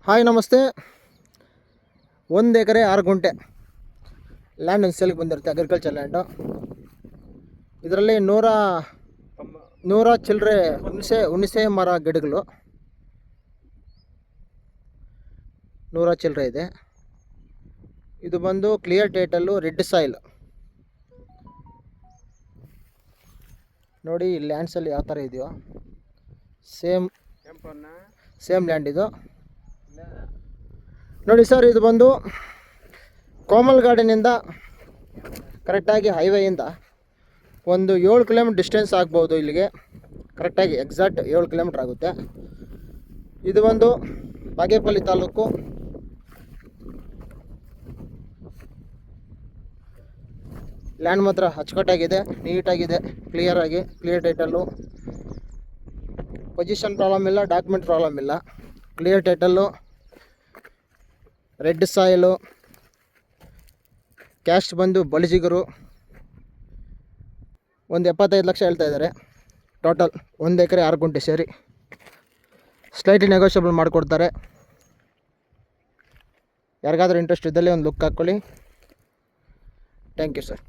Hi ನಮಸ್ತೆ. 1 ಎಕರೆ 6 ಗುಂಟೆ land ಒಂದು ಸೇಲ್ಗೆ ಬಂದಿರುತ್ತೆ, ಅಗ್ರಿಕಲ್ಚರ್ ಲ್ಯಾಂಡು. ಇದರಲ್ಲಿ 100 ಚಿಲ್ಲರೆ ಹುಣಸೆ ಮರ ಗಿಡಗಳು 100 ಚಿಲ್ಲರೆ ಇದೆ. ಇದು ಬಂದು ಕ್ಲಿಯರ್ ಟೈಟಲ್ಲು, ರೆಡ್ ಸಾಯಿಲ್. ನೋಡಿ ಈ ಲ್ಯಾಂಡ್ಸಲ್ಲಿ ಯಾವ ಥರ ಇದೆಯೋ ಸೇಮ್ ಲ್ಯಾಂಡ್ ಇದು. ನೋಡಿ ಸರ್, ಇದು ಬಂದು ಕೋಮಲ್ ಗಾರ್ಡನಿಂದ ಕರೆಕ್ಟಾಗಿ ಹೈವೇಯಿಂದ ಒಂದು 7 ಕಿಲೋಮೀಟ್ರ್ ಡಿಸ್ಟೆನ್ಸ್ ಆಗ್ಬೋದು ಇಲ್ಲಿಗೆ. ಕರೆಕ್ಟಾಗಿ ಎಕ್ಸಾಕ್ಟ್ 7 ಕಿಲೋಮೀಟ್ರ್ ಆಗುತ್ತೆ. ಇದು ಒಂದು ಬಾಗೇಪಲ್ಲಿ ತಾಲೂಕು. ಲ್ಯಾಂಡ್ ಮಾತ್ರ ಅಚ್ಚುಕಟ್ಟಾಗಿದೆ, ನೀಟಾಗಿದೆ, ಕ್ಲಿಯರ್ ಟೈಟಲ್ಲು. ಪೊಸಿಷನ್ ಪ್ರಾಬ್ಲಮ್ ಇಲ್ಲ, ಡಾಕ್ಯುಮೆಂಟ್ ಪ್ರಾಬ್ಲಮ್ ಇಲ್ಲ. Clear title, red soil, caste ಬಂದು ಬಲಿಜಿಗರು. ಒಂದು 75 ಲಕ್ಷ ಹೇಳ್ತಾ ಇದ್ದಾರೆ ಟೋಟಲ್. 1 ಎಕರೆ 6 ಗುಂಟೆ ಸೇರಿ. ಸ್ಲೈಟ್ಲಿ ನೆಗೋಷಿಯಬಲ್ ಮಾಡಿಕೊಡ್ತಾರೆ. ಯಾರಿಗಾದ್ರೂ ಇಂಟ್ರೆಸ್ಟ್ ಇದ್ದಲ್ಲಿ ಒಂದು ಲುಕ್ ಹಾಕ್ಕೊಳ್ಳಿ. Thank you sir.